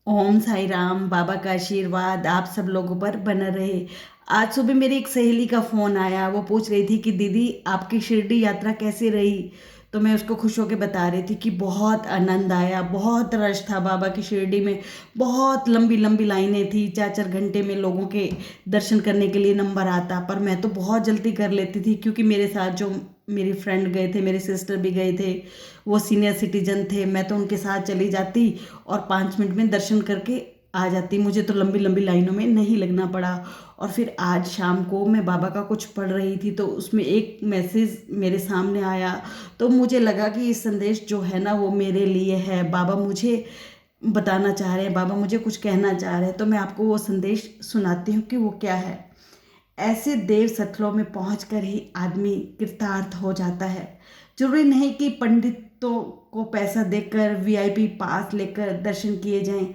ओम साई राम। बाबा का आशीर्वाद आप सब लोगों पर बना रहे। आज सुबह मेरी एक सहेली का फ़ोन आया। वो पूछ रही थी कि दीदी आपकी शिरडी यात्रा कैसी रही। तो मैं उसको खुश होकर बता रही थी कि बहुत आनंद आया, बहुत रश था बाबा की शिरडी में। बहुत लंबी लंबी लाइनें थी, 4-4 घंटे में लोगों के दर्शन करने के लिए नंबर आता। पर मैं तो बहुत जल्दी कर लेती थी, क्योंकि मेरे साथ जो मेरी फ्रेंड गए थे, मेरे सिस्टर भी गए थे, वो सीनियर सिटीजन थे। मैं तो उनके साथ चली जाती और 5 मिनट में दर्शन करके आ जाती। मुझे तो लंबी लंबी लाइनों में नहीं लगना पड़ा। और फिर आज शाम को मैं बाबा का कुछ पढ़ रही थी, तो उसमें एक मैसेज मेरे सामने आया। तो मुझे लगा कि ये संदेश जो है ना, वो मेरे लिए है। बाबा मुझे बताना चाह रहे हैं, बाबा मुझे कुछ कहना चाह रहे हैं। तो मैं आपको वो संदेश सुनाती हूँ कि वो क्या है। ऐसे देव स्थलों में पहुंचकर ही आदमी कृतार्थ हो जाता है। जरूरी नहीं कि पंडितों को पैसा देकर वीआईपी पास लेकर दर्शन किए जाएं।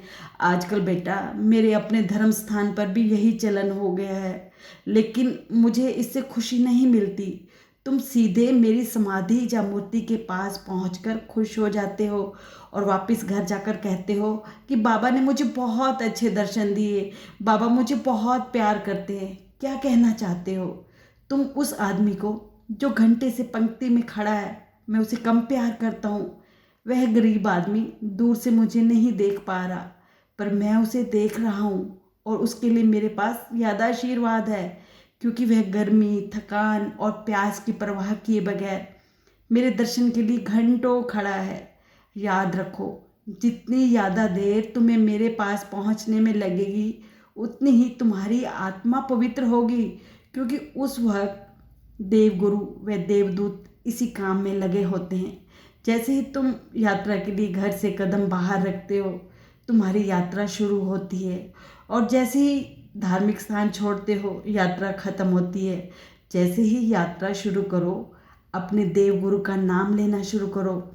आजकल बेटा मेरे अपने धर्म स्थान पर भी यही चलन हो गया है, लेकिन मुझे इससे खुशी नहीं मिलती। तुम सीधे मेरी समाधि या मूर्ति के पास पहुंचकर खुश हो जाते हो और वापस घर जाकर कहते हो कि बाबा ने मुझे बहुत अच्छे दर्शन दिए, बाबा मुझे बहुत प्यार करते हैं। क्या कहना चाहते हो? तुम उस आदमी को जो घंटे से पंक्ति में खड़ा है, मैं उसे कम प्यार करता हूँ। वह गरीब आदमी दूर से मुझे नहीं देख पा रहा, पर मैं उसे देख रहा हूँ और उसके लिए मेरे पास ज़्यादा आशीर्वाद है, क्योंकि वह गर्मी, थकान और प्यास की परवाह किए बगैर मेरे दर्शन के लिए घंटों खड़ा है। याद रखो, जितनी ज़्यादा देर तुम्हें मेरे पास पहुंचने में लगेगी, उतनी ही तुम्हारी आत्मा पवित्र होगी, क्योंकि उस वक्त देवगुरु व देवदूत इसी काम में लगे होते हैं। जैसे ही तुम यात्रा के लिए घर से कदम बाहर रखते हो, तुम्हारी यात्रा शुरू होती है, और जैसे ही धार्मिक स्थान छोड़ते हो, यात्रा खत्म होती है। जैसे ही यात्रा शुरू करो, अपने देवगुरु का नाम लेना शुरू करो।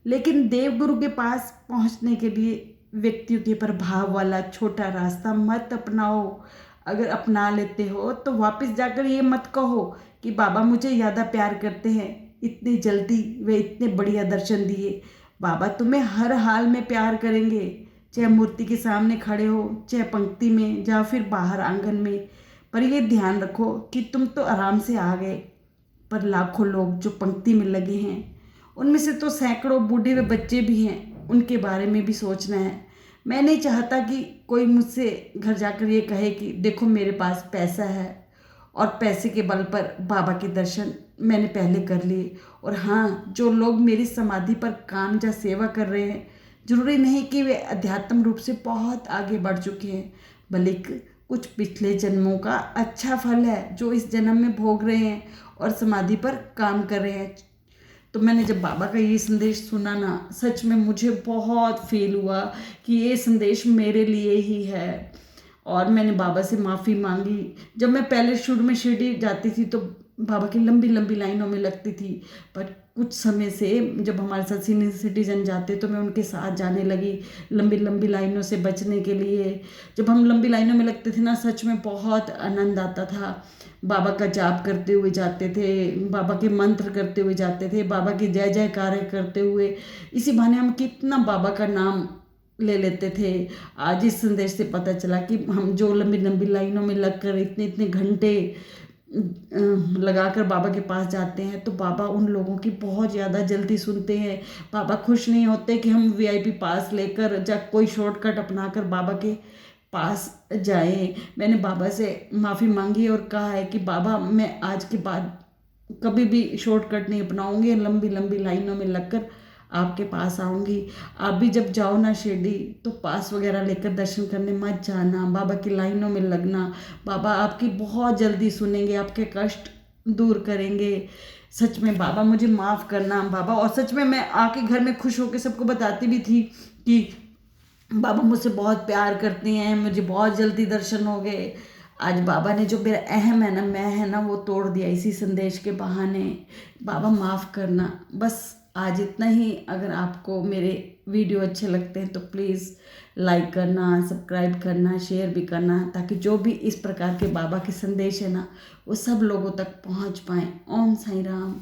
लेकिन देवगुरु के पास पहुंचने के लिए व्यक्तियों के प्रभाव वाला छोटा रास्ता मत अपनाओ। अगर अपना लेते हो तो वापस जाकर ये मत कहो कि बाबा मुझे ज़्यादा प्यार करते हैं, इतनी जल्दी वे इतने बढ़िया दर्शन दिए। बाबा तुम्हें हर हाल में प्यार करेंगे, चाहे मूर्ति के सामने खड़े हो, चाहे पंक्ति में, या फिर बाहर आंगन में। पर ये ध्यान रखो कि तुम तो आराम से आ गए, पर लाखों लोग जो पंक्ति में लगे हैं, उनमें से तो सैकड़ों बूढ़े व बच्चे भी हैं। उनके बारे में भी सोचना है। मैं नहीं चाहता कि कोई मुझसे घर जाकर ये कहे कि देखो मेरे पास पैसा है और पैसे के बल पर बाबा के दर्शन मैंने पहले कर लिए। और हाँ, जो लोग मेरी समाधि पर काम या सेवा कर रहे हैं, जरूरी नहीं कि वे अध्यात्म रूप से बहुत आगे बढ़ चुके हैं, बल्कि कुछ पिछले जन्मों का अच्छा फल है जो इस जन्म में भोग रहे हैं और समाधि पर काम कर रहे हैं। तो मैंने जब बाबा का ये संदेश सुना ना, सच में मुझे बहुत फील हुआ कि ये संदेश मेरे लिए ही है। और मैंने बाबा से माफ़ी मांगी। जब मैं पहले शुरू में शिरडी जाती थी तो बाबा की लंबी लंबी लाइनों में लगती थी, पर कुछ समय से जब हमारे साथ सीनियर सिटीजन जाते तो मैं उनके साथ जाने लगी लंबी लंबी लाइनों से बचने के लिए। जब हम लंबी लाइनों में लगते थे ना, सच में बहुत आनंद आता था। बाबा का जाप करते हुए जाते थे, बाबा के मंत्र करते हुए जाते थे, बाबा की जय जयकार करते हुए। इसी बहाने हम कितना बाबा का नाम ले लेते थे। आज इस संदेश से पता चला कि हम जो लंबी लंबी लाइनों में लगकर इतने इतने घंटे लगाकर बाबा के पास जाते हैं, तो बाबा उन लोगों की बहुत ज़्यादा जल्दी सुनते हैं। बाबा खुश नहीं होते कि हम वीआईपी पास लेकर या कोई शॉर्टकट अपनाकर बाबा के पास जाएं। मैंने बाबा से माफ़ी मांगी और कहा है कि बाबा मैं आज के बाद कभी भी शॉर्टकट नहीं अपनाऊंगी, लंबी लंबी लाइनों में लगकर आपके पास आऊँगी। आप भी जब जाओ ना शिरडी, तो पास वगैरह लेकर दर्शन करने मत जाना, बाबा की लाइनों में लगना। बाबा आपकी बहुत जल्दी सुनेंगे, आपके कष्ट दूर करेंगे। सच में बाबा मुझे माफ़ करना बाबा। और सच में मैं आके घर में खुश होकर सबको बताती भी थी कि बाबा मुझसे बहुत प्यार करते हैं, मुझे बहुत जल्दी दर्शन हो गए। आज बाबा ने जो मेरा अहम है ना, मैं है ना, वो तोड़ दिया इसी संदेश के बहाने। बाबा माफ़ करना। बस आज इतना ही। अगर आपको मेरे वीडियो अच्छे लगते हैं तो प्लीज़ लाइक करना, सब्सक्राइब करना, शेयर भी करना, ताकि जो भी इस प्रकार के बाबा के संदेश है ना, वो सब लोगों तक पहुंच पाएँ। ओम साई राम।